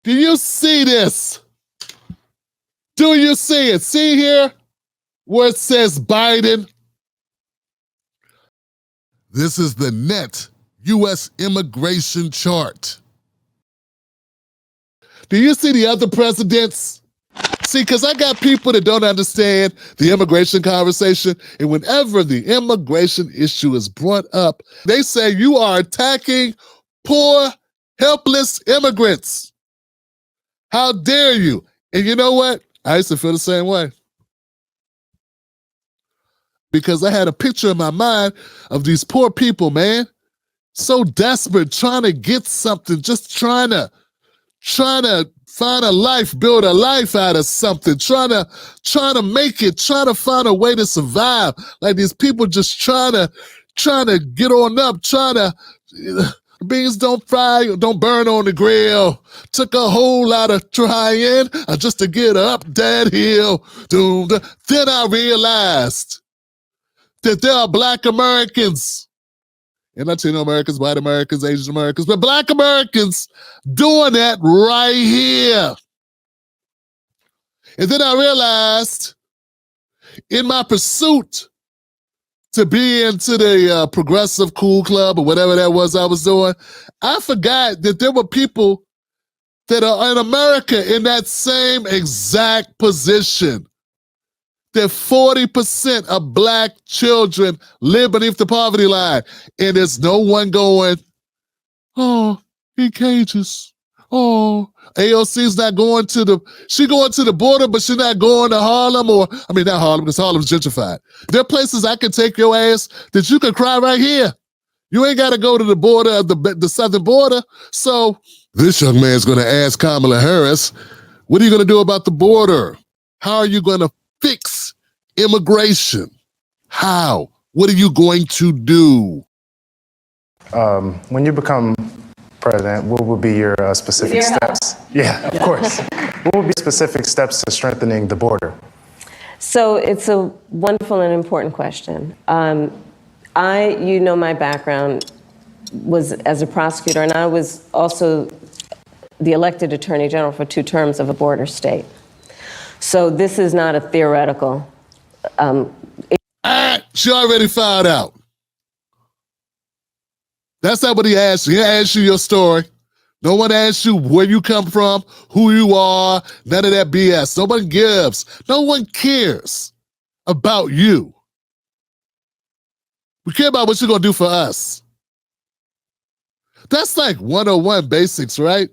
Do you see this? Do you see it? See here where it says Biden? This is the net U.S. immigration chart. Do you see the other presidents? See, because I got people that don't understand the immigration conversation, and whenever the immigration issue is brought up, they say you are attacking poor, helpless immigrants. How dare you? And you know what? I used to feel the same way. Because I had a picture in my mind of these poor people, man. So desperate, trying to get something, just trying to find a life, build a life out of something, trying to make it, trying to find a way to survive. Like these people just trying to get on up, beans don't fry, don't burn on the grill. Took a whole lot of trying just to get up that hill. Then I realized that there are Black Americans, and Latino Americans, white Americans, Asian Americans, but Black Americans doing that right here. And then I realized in my pursuit to be into the progressive cool club or whatever that was I was doing, I forgot that there were people that are in America in that same exact position. That 40% of Black children live beneath the poverty line. And there's no one going, oh, he cages. Oh, AOC's not going to the border, but she's not going to Harlem not Harlem, because Harlem's gentrified. There are places I can take your ass that you can cry right here. You ain't got to go to the border of the southern border. So this young man's going to ask Kamala Harris, what are you going to do about the border? How are you going to fix immigration? How? What are you going to do? When you become president, what will be your specific steps? Yeah, of course. What will be specific steps to strengthening the border? So it's a wonderful and important question. My background was as a prosecutor, and I was also the elected attorney general for 2 terms of a border state. So this is not a theoretical. She already found out. That's not what he asked you. He asked you your story. No one asked you where you come from, who you are, none of that BS. Nobody gives. No one cares about you. We care about what you're going to do for us. That's like 101 basics, right?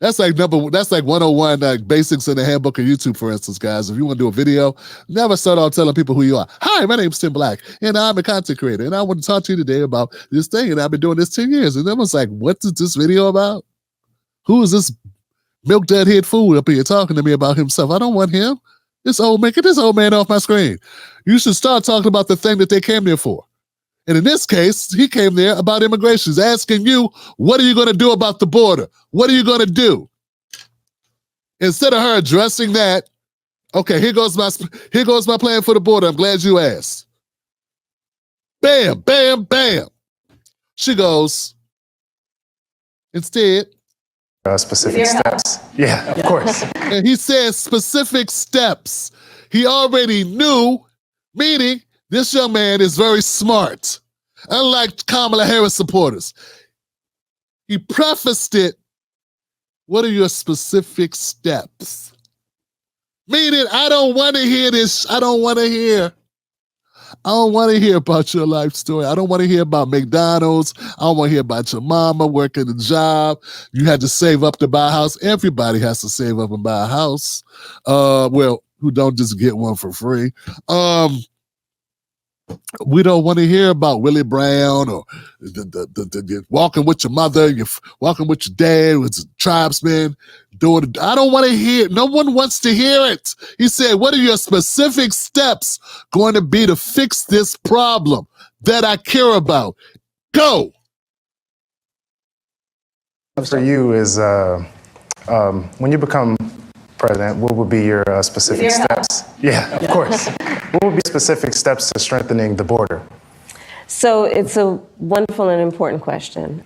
That's like 101 basics in the handbook of YouTube, for instance, guys. If you want to do a video, never start off telling people who you are. Hi, my name's Tim Black, and I'm a content creator, and I want to talk to you today about this thing, and I've been doing this 10 years. And everyone's like, what is this video about? Who is this milk dud head fool up here talking to me about himself? I don't want him. Get this old man off my screen. You should start talking about the thing that they came there for. And in this case, he came there about immigration. He's asking you, what are you going to do about the border? What are you going to do? Instead of her addressing that, okay, here goes my plan for the border. I'm glad you asked. Bam, bam, bam. She goes, instead. Specific steps. Yeah, of course. And he says specific steps. He already knew, meaning this young man is very smart, unlike Kamala Harris supporters. He prefaced it, what are your specific steps? Meaning, I don't want to hear this. I don't want to hear about your life story. I don't want to hear about McDonald's. I don't want to hear about your mama working a job. You had to save up to buy a house. Everybody has to save up and buy a house. Who don't just get one for free. We don't want to hear about Willie Brown or the walking with your mother, you're walking with your dad, with a tribesman. I don't want to hear. No one wants to hear it. He said, what are your specific steps going to be to fix this problem that I care about? Go. For you is when you become president, what would be your specific steps? Yeah, of course. What would be specific steps to strengthening the border? So it's a wonderful and important question.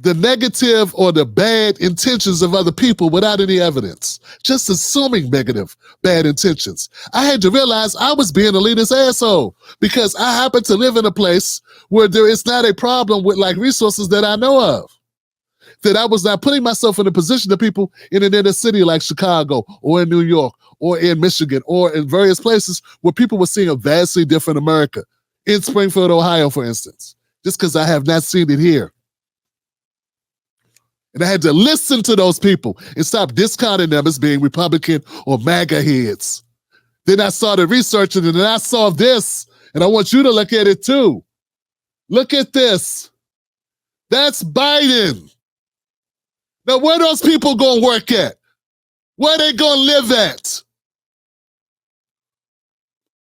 the negative or the bad intentions of other people without any evidence, just assuming negative, bad intentions. I had to realize I was being a leader's asshole because I happen to live in a place where there is not a problem with like resources that I know of. That I was not putting myself in a position of people in an inner city like Chicago or in New York or in Michigan or in various places where people were seeing a vastly different America. In Springfield, Ohio, for instance, just because I have not seen it here. And I had to listen to those people and stop discounting them as being Republican or MAGA heads. Then I started researching it and I saw this, and I want you to look at it too. Look at this. That's Biden. Now, where those people gonna work at? Where they gonna live at?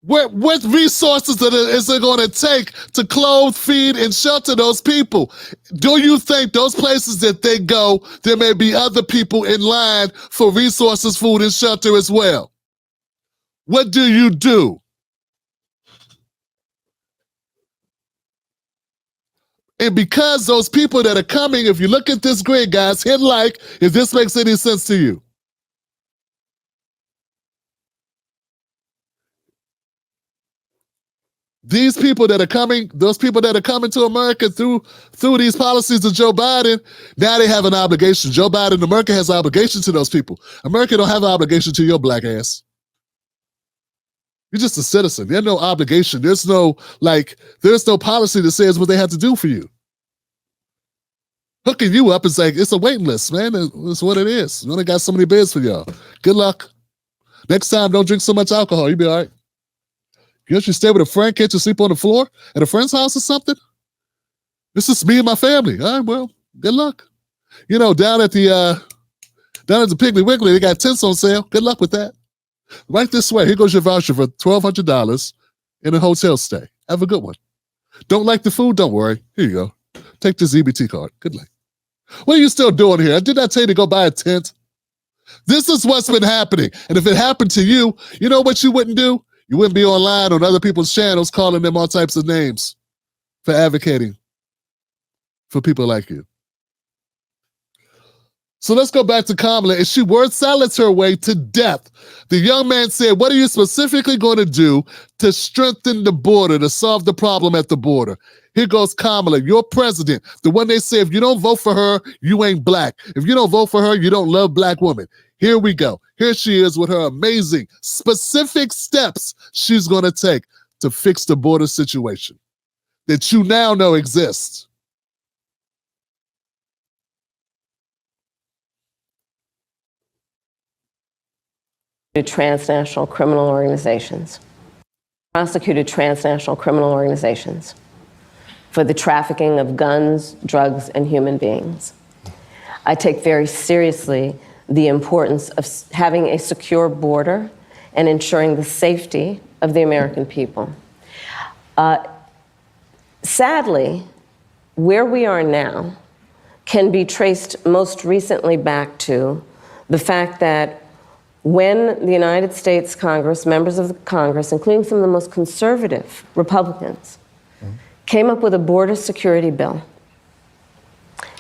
What resources is it going to take to clothe, feed, and shelter those people? Do you think those places that they go, there may be other people in line for resources, food, and shelter as well? What do you do? And because those people that are coming, if you look at this grid, guys, hit like if this makes any sense to you. These people that are coming, those people that are coming to America through these policies of Joe Biden, now they have an obligation. Joe Biden, America has an obligation to those people. America don't have an obligation to your black ass. You're just a citizen. There's no obligation. There's no policy that says what they have to do for you. Hooking you up is like, it's a waiting list, man. It's what it is. We only got so many beds for y'all. Good luck. Next time, don't drink so much alcohol. You'll be all right. You should stay with a friend, can't you sleep on the floor at a friend's house or something? This is me and my family. All right, well, good luck. You know, down at the Piggly Wiggly, they got tents on sale. Good luck with that. Right this way. Here goes your voucher for $1,200 in a hotel stay. Have a good one. Don't like the food? Don't worry. Here you go. Take this EBT card. Good luck. What are you still doing here? Did I tell you to go buy a tent? This is what's been happening. And if it happened to you, you know what you wouldn't do? You wouldn't be online on other people's channels calling them all types of names for advocating for people like you. So let's go back to Kamala. And she word salads her way to death. The young man said, what are you specifically going to do to strengthen the border, to solve the problem at the border? Here goes Kamala, your president, the one they say, if you don't vote for her, you ain't black. If you don't vote for her, you don't love black women. Here we go. Here she is with her amazing specific steps she's going to take to fix the border situation that you now know exists. Transnational criminal organizations, prosecuted transnational criminal organizations for the trafficking of guns, drugs, and human beings. I take very seriously the importance of having a secure border and ensuring the safety of the American people. Sadly, where we are now can be traced most recently back to the fact that when the United States Congress, members of the Congress, including some of the most conservative Republicans, came up with a border security bill.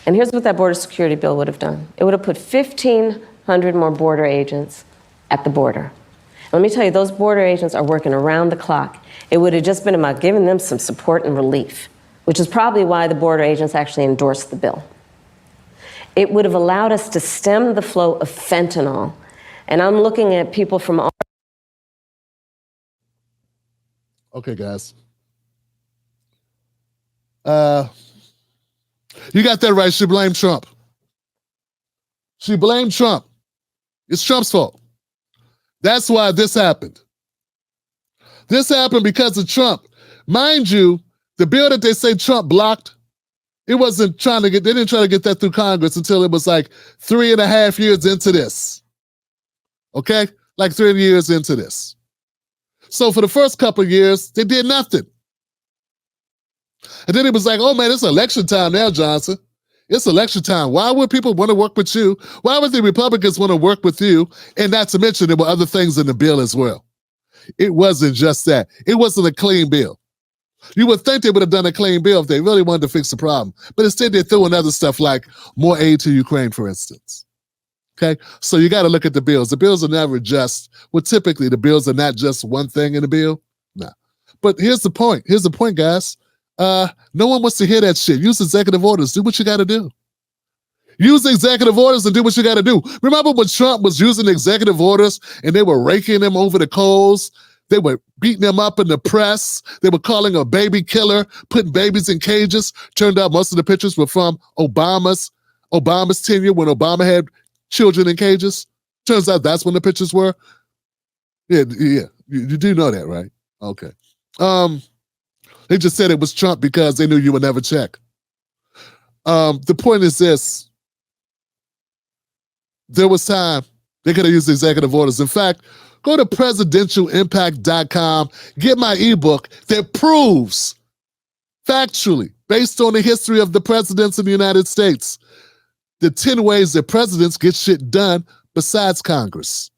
And here's what that border security bill would have done. It would have put 1,500 more border agents at the border. Let me tell you, those border agents are working around the clock. It would have just been about giving them some support and relief, which is probably why the border agents actually endorsed the bill. It would have allowed us to stem the flow of fentanyl. And I'm looking at people from all. Okay, guys. You got that right. She blamed Trump. She blamed Trump. It's Trump's fault. That's why this happened. This happened because of Trump. Mind you, the bill that they say Trump blocked, it wasn't trying to get, they didn't try to get that through Congress until it was like 3.5 years into this. Okay? Like 3 years into this. So for the first couple of years, they did nothing. And then it was like, oh man, it's election time now, Johnson. It's election time. Why would people want to work with you? Why would the Republicans want to work with you? And not to mention, there were other things in the bill as well. It wasn't just that. It wasn't a clean bill. You would think they would have done a clean bill if they really wanted to fix the problem. But instead, they threw in other stuff like more aid to Ukraine, for instance. Okay, so you got to look at the bills. The bills are never just, well, typically the bills are not just one thing in the bill. No. But here's the point. Here's the point, guys. No one wants to hear that shit. Use executive orders. Do what you got to do. Use executive orders and do what you got to do. Remember when Trump was using executive orders and they were raking him over the coals? They were beating him up in the press. They were calling him a baby killer, putting babies in cages. Turned out most of the pictures were from Obama's tenure when Obama had children in cages. Turns out that's when the pictures were. Yeah. You do know that, right? Okay. They just said it was Trump because they knew you would never check. The point is this. There was time they could have used executive orders. In fact, go to presidentialimpact.com, get my ebook that proves factually, based on the history of the presidents in the United States, the 10 ways that presidents get shit done besides Congress.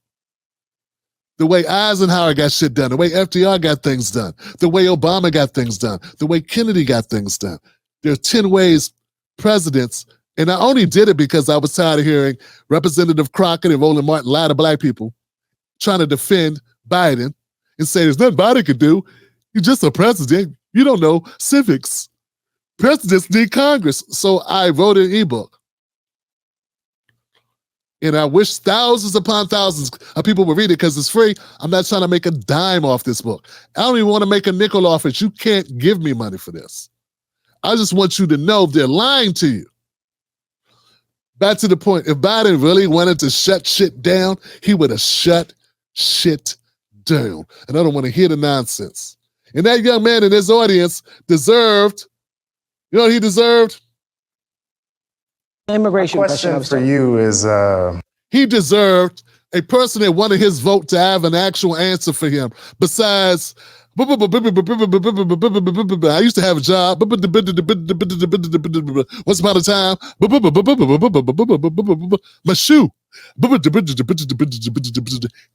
The way Eisenhower got shit done, the way FDR got things done, the way Obama got things done, the way Kennedy got things done. There are 10 ways presidents, and I only did it because I was tired of hearing Representative Crockett and Roland Martin lie to black people trying to defend Biden and say there's nothing Biden could do. You're just a president. You don't know civics. Presidents need Congress. So I wrote an ebook. And I wish thousands upon thousands of people would read it because it's free. I'm not trying to make a dime off this book. I don't even want to make a nickel off it. You can't give me money for this. I just want you to know they're lying to you. Back to the point, if Biden really wanted to shut shit down, he would have shut shit down. And I don't want to hear the nonsense. And that young man in his audience deserved, you know what he deserved? Immigration question for you is... He deserved a person that wanted his vote to have an actual answer for him. Besides, I used to have a job. Once upon a time, my shoe.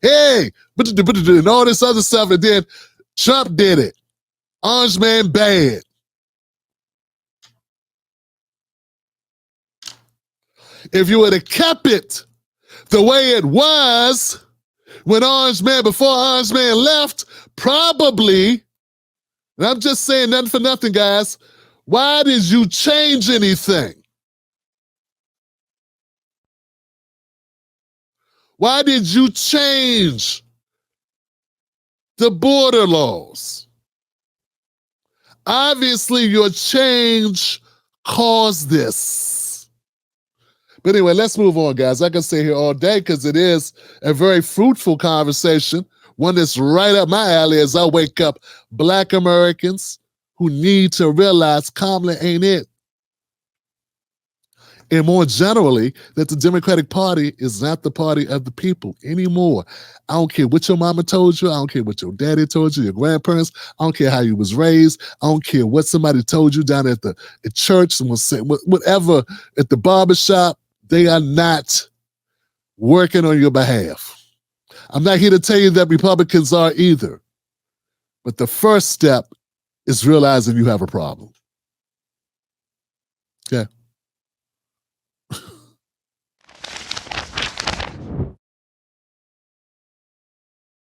Hey, and all this other stuff. And then Trump did it. Orange man bad. If you would have kept it the way it was when before Orange Man left, probably, and I'm just saying nothing for nothing, guys, why did you change anything? Why did you change the border laws? Obviously, your change caused this. But anyway, let's move on, guys. I can stay here all day because it is a very fruitful conversation, one that's right up my alley as I wake up Black Americans who need to realize Kamala ain't it. And more generally, that the Democratic Party is not the party of the people anymore. I don't care what your mama told you. I don't care what your daddy told you, your grandparents. I don't care how you was raised. I don't care what somebody told you down at church, someone said, whatever, at the barbershop. They are not working on your behalf. I'm not here to tell you that Republicans are either. But the first step is realizing you have a problem. Okay?